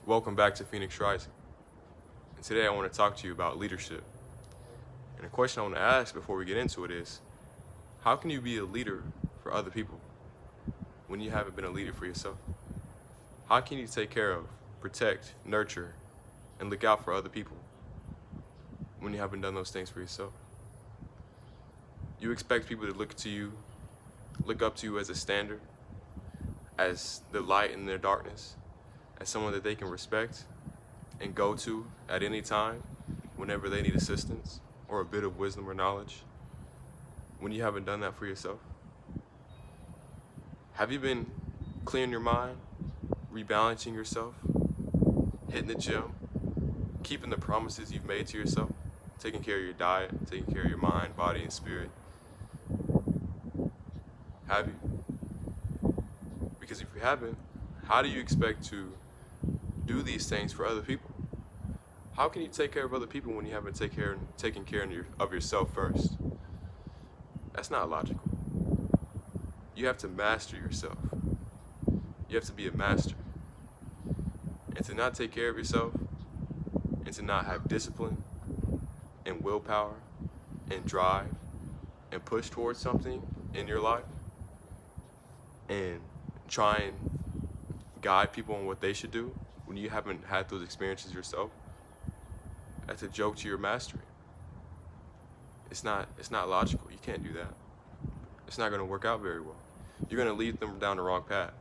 Welcome back to Phoenix Rising. And today I want to talk to you about leadership. And the question I want to ask before we get into it is, how can you be a leader for other people when you haven't been a leader for yourself? How can you take care of, protect, nurture, and look out for other people when you haven't done those things for yourself? You expect people to look up to you as a standard, as the light in their darkness, as someone that they can respect and go to at any time whenever they need assistance or a bit of wisdom or knowledge, when you haven't done that for yourself? Have you been clearing your mind, rebalancing yourself, hitting the gym, keeping the promises you've made to yourself, taking care of your diet, taking care of your mind, body, and spirit? Have you? Because if you haven't, how do you expect to do these things for other people? How can you take care of other people when you haven't taken care of yourself first? That's not logical. You have to master yourself. You have to be a master. And to not take care of yourself, and to not have discipline and willpower and drive and push towards something in your life and try and guide people on what they should do when you haven't had those experiences yourself, that's a joke to your mastery. It's not logical. You can't do that. It's not going to work out very well. You're going to lead them down the wrong path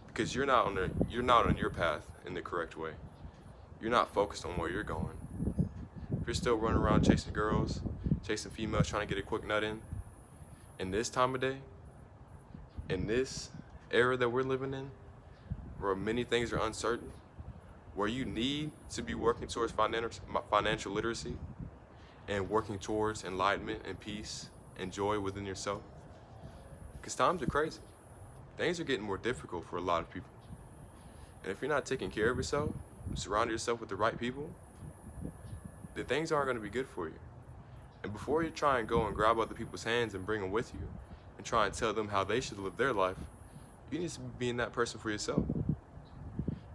because you're not on your path in the correct way. You're not focused on where you're going. If you're still running around chasing girls, chasing females, trying to get a quick nut in this time of day, in this era that we're living in, where many things are uncertain, where you need to be working towards financial literacy and working towards enlightenment and peace and joy within yourself. Because times are crazy. Things are getting more difficult for a lot of people. And if you're not taking care of yourself, surround yourself with the right people, then things aren't going to be good for you. And before you try and go and grab other people's hands and bring them with you and try and tell them how they should live their life, you need to be being that person for yourself.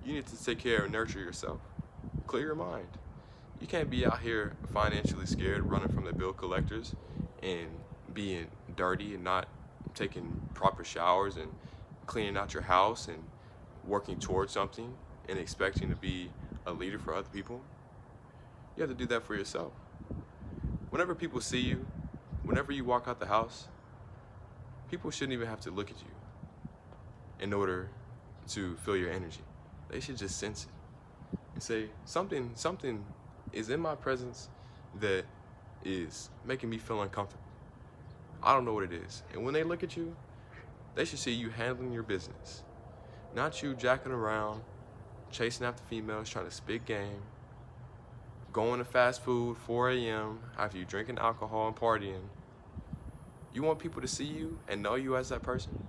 You need to take care and nurture yourself. Clear your mind. You can't be out here financially scared, running from the bill collectors and being dirty and not taking proper showers and cleaning out your house and working towards something and expecting to be a leader for other people. You have to do that for yourself. Whenever people see you, whenever you walk out the house, people shouldn't even have to look at you in order to feel your energy. They should just sense it and say, something is in my presence that is making me feel uncomfortable. I don't know what it is. And when they look at you, they should see you handling your business. Not you jacking around, chasing after females, trying to spit game, going to fast food 4 a.m. after you drinking alcohol and partying. You want people to see you and know you as that person?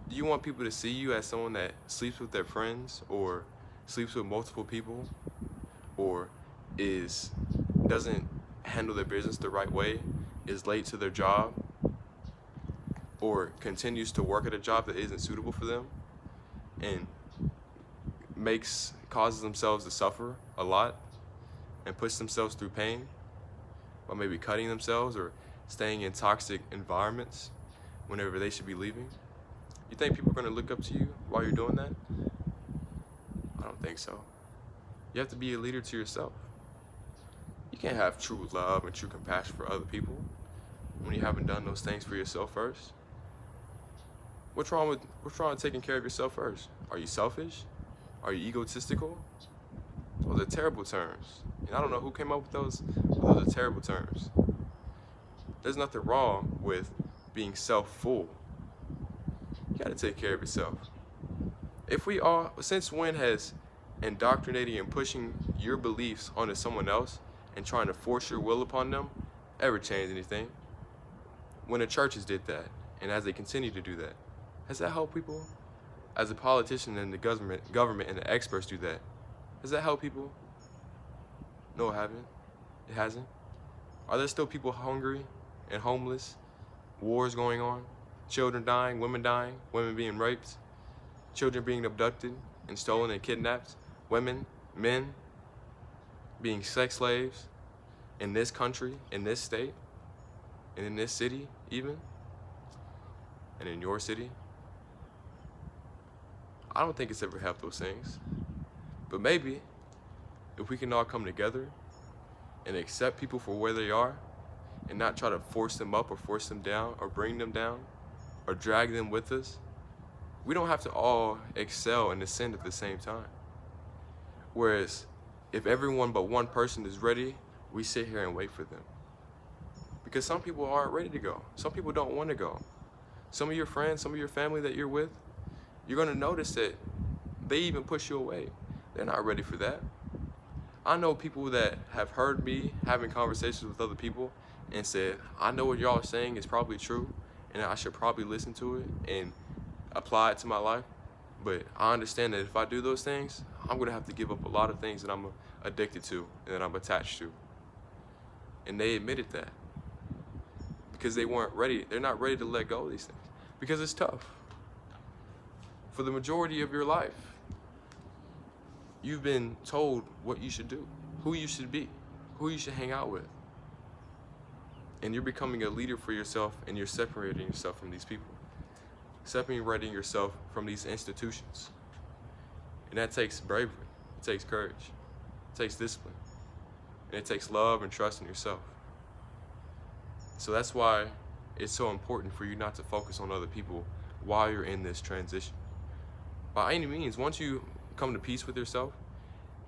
Do you want people to see you as someone that sleeps with their friends or sleeps with multiple people or doesn't handle their business the right way, is late to their job, or continues to work at a job that isn't suitable for them and causes themselves to suffer a lot and puts themselves through pain by maybe cutting themselves or staying in toxic environments whenever they should be leaving? You think people are going to look up to you while you're doing that? I don't think so. You have to be a leader to yourself. You can't have true love and true compassion for other people when you haven't done those things for yourself first. What's wrong with taking care of yourself first? Are you selfish? Are you egotistical? Those are terrible terms. And I don't know who came up with those, but those are terrible terms. There's nothing wrong with being self-full. You gotta take care of yourself. Since when has indoctrinating and pushing your beliefs onto someone else and trying to force your will upon them ever changed anything? When the churches did that, and as they continue to do that, has that helped people? As the politician and the government and the experts do that, has that helped people? No, it haven't. It hasn't. Are there still people hungry and homeless? Wars going on? Children dying, women being raped, children being abducted and stolen and kidnapped, women men being sex slaves in this country, in this state, and in this city even, and in your city. I don't think it's ever helped those things. But maybe if we can all come together and accept people for where they are and not try to force them up or force them down or bring them down or drag them with us, we don't have to all excel and ascend at the same time. Whereas if everyone but one person is ready, we sit here and wait for them. Because some people aren't ready to go. Some people don't want to go. Some of your friends, some of your family that you're with, you're going to notice that they even push you away. They're not ready for that. I know people that have heard me having conversations with other people and said, I know what y'all are saying is probably true, and I should probably listen to it and apply it to my life. But I understand that if I do those things, I'm going to have to give up a lot of things that I'm addicted to and that I'm attached to. And they admitted that. Because they weren't ready. They're not ready to let go of these things. Because it's tough. For the majority of your life, you've been told what you should do, who you should be, who you should hang out with. And you're becoming a leader for yourself, and you're separating yourself from these people. Separating yourself from these institutions. And that takes bravery. It takes courage. It takes discipline. And it takes love and trust in yourself. So that's why it's so important for you not to focus on other people while you're in this transition. By any means, once you come to peace with yourself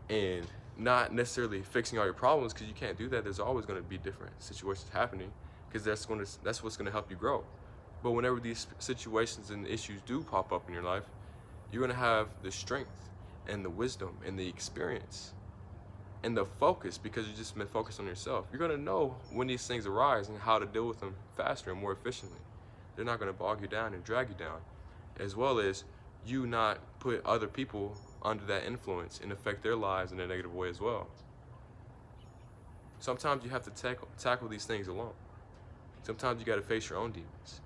and not necessarily fixing all your problems, because you can't do that, there's always going to be different situations happening, because that's what's going to help you grow. But whenever these situations and issues do pop up in your life, you're going to have the strength and the wisdom and the experience and the focus, because you've just been focused on yourself. You're going to know when these things arise and how to deal with them faster and more efficiently. They're not going to bog you down and drag you down, as well as you not put other people under that influence and affect their lives in a negative way as well. Sometimes you have to tackle these things alone. Sometimes you got to face your own demons.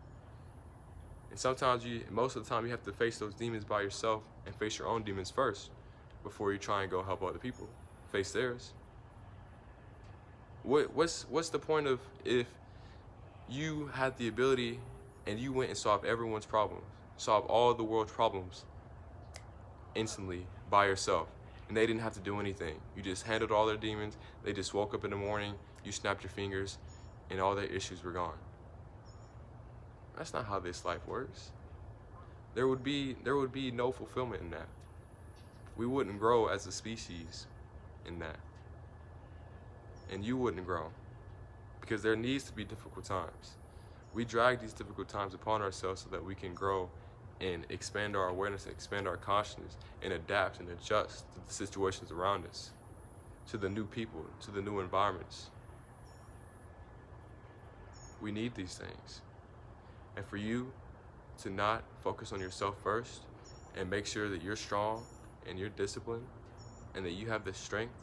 And sometimes most of the time you have to face those demons by yourself and face your own demons first before you try and go help other people face theirs. What's the point of if you had the ability and you went and solved everyone's problems, solved all the world's problems instantly by yourself, and they didn't have to do anything? You just handled all their demons. They just woke up in the morning, you snapped your fingers, and all their issues were gone. That's not how this life works. There would be no fulfillment in that. We wouldn't grow as a species in that. And you wouldn't grow, because there needs to be difficult times. We drag these difficult times upon ourselves so that we can grow and expand our awareness, expand our consciousness, and adapt and adjust to the situations around us, to the new people, to the new environments. We need these things. And for you to not focus on yourself first and make sure that you're strong and you're disciplined and that you have the strength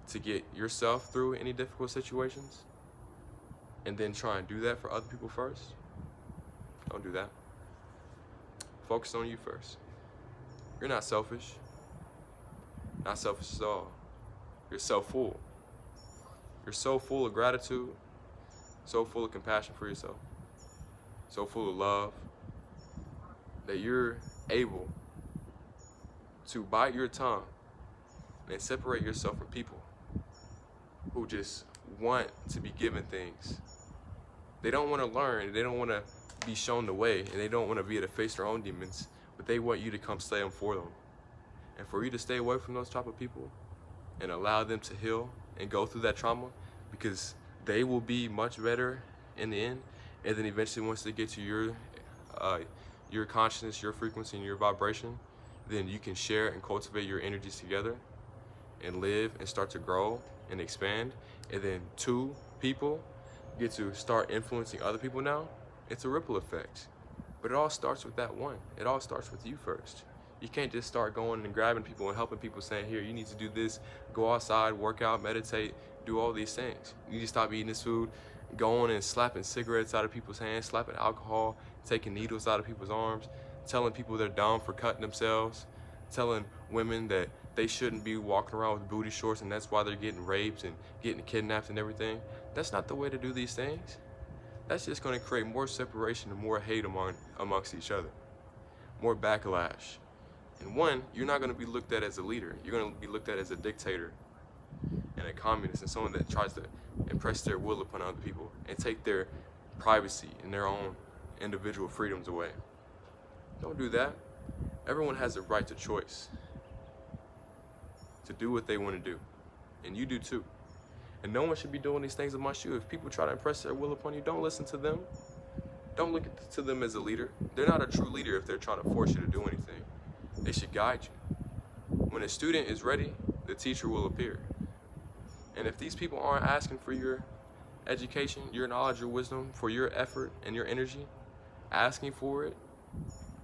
to get yourself through any difficult situations, and then try and do that for other people first, don't do that. Focus on you first. You're not selfish. Not selfish at all. You're so full. You're so full of gratitude, so full of compassion for yourself, so full of love, that you're able to bite your tongue and separate yourself from people who just want to be given things. They don't want to learn, they don't want to be shown the way, and they don't want to be able to face their own demons, but they want you to come slay them for them. And for you to stay away from those type of people and allow them to heal and go through that trauma, because they will be much better in the end. And then eventually, once they get to your consciousness, your frequency, and your vibration, then you can share and cultivate your energies together and live and start to grow and expand. And then two people get to start influencing other people now. It's a ripple effect. But it all starts with that one. It all starts with you first. You can't just start going and grabbing people and helping people, saying, here, you need to do this, go outside, work out, meditate, do all these things. You need to stop eating this food, going and slapping cigarettes out of people's hands, slapping alcohol, taking needles out of people's arms, telling people they're dumb for cutting themselves, telling women that they shouldn't be walking around with booty shorts and that's why they're getting raped and getting kidnapped and everything. That's not the way to do these things. That's just going to create more separation and more hate amongst each other, more backlash. And one, you're not going to be looked at as a leader. You're going to be looked at as a dictator and a communist and someone that tries to impress their will upon other people and take their privacy and their own individual freedoms away. Don't do that. Everyone has a right to choice, to do what they want to do, and you do too. And no one should be doing these things amongst you. If people try to impress their will upon you, don't listen to them. Don't look to them as a leader. They're not a true leader if they're trying to force you to do anything. They should guide you. When a student is ready, the teacher will appear. And if these people aren't asking for your education, your knowledge, your wisdom, for your effort and your energy, asking for it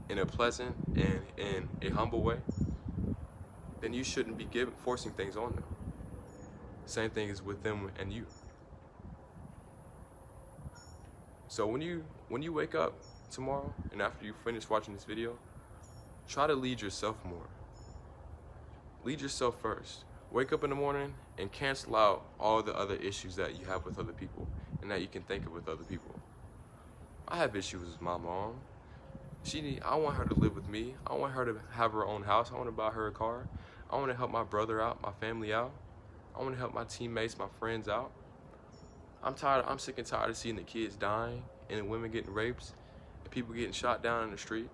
in a pleasant and in a humble way, then you shouldn't be forcing things on them. Same thing is with them and you. So when you wake up tomorrow and after you finish watching this video, try to lead yourself more. Lead yourself first. Wake up in the morning and cancel out all the other issues that you have with other people and that you can think of with other people. I have issues with my mom. I want her to live with me. I want her to have her own house. I want to buy her a car. I want to help my brother out, my family out. I want to help my teammates, my friends out. I'm sick and tired of seeing the kids dying and the women getting raped and people getting shot down in the street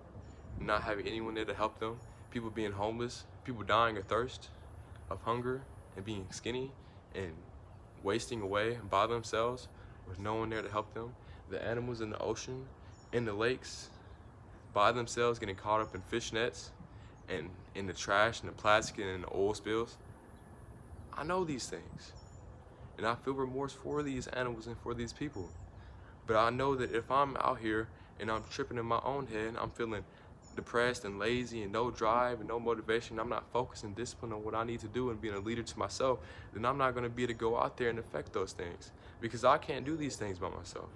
and not having anyone there to help them. People being homeless, people dying of thirst, of hunger, and being skinny and wasting away by themselves with no one there to help them. The animals in the ocean, in the lakes, by themselves getting caught up in fish nets and in the trash and the plastic and in the oil spills. I know these things, and I feel remorse for these animals and for these people. But I know that if I'm out here and I'm tripping in my own head and I'm feeling depressed and lazy and no drive and no motivation, I'm not focused and disciplined on what I need to do and being a leader to myself, then I'm not going to be able to go out there and affect those things, because I can't do these things by myself.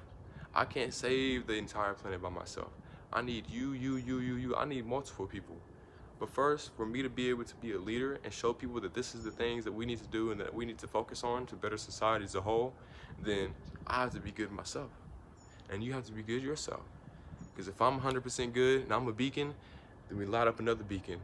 I can't save the entire planet by myself. I need you. I need multiple people. But first, for me to be able to be a leader and show people that this is the things that we need to do and that we need to focus on to better society as a whole, then I have to be good myself. And you have to be good yourself. Because if I'm 100% good and I'm a beacon, then we light up another beacon.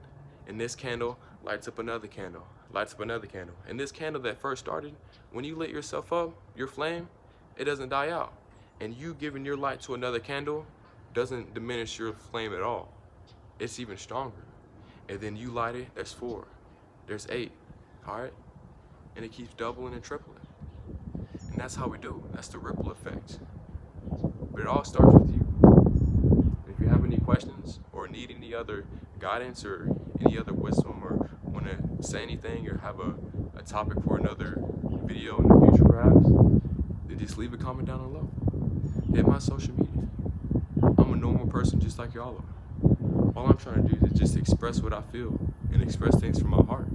And this candle lights up another candle, lights up another candle. And this candle that first started, when you lit yourself up, your flame, it doesn't die out. And you giving your light to another candle doesn't diminish your flame at all. It's even stronger. And then you light it, there's 4, there's 8, all right? And it keeps doubling and tripling. And that's how we do. That's the ripple effect. But it all starts with you. If you have any questions or need any other guidance or any other wisdom or want to say anything or have a topic for another video in the future perhaps, then just leave a comment down below. Hit my social media. I'm a normal person just like y'all are. All I'm trying to do is just express what I feel and express things from my heart,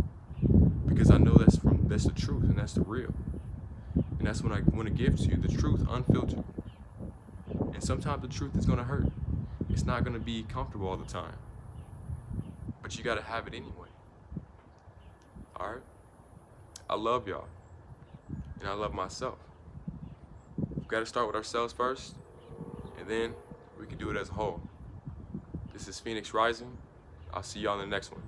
because I know that's the truth and that's the real. And that's when I want to give to you the truth unfiltered. And sometimes the truth is going to hurt. It's not going to be comfortable all the time. But you got to have it anyway. All right? I love y'all. And I love myself. We've got to start with ourselves first, and then we can do it as a whole. This is Phoenix Rising. I'll see y'all in the next one.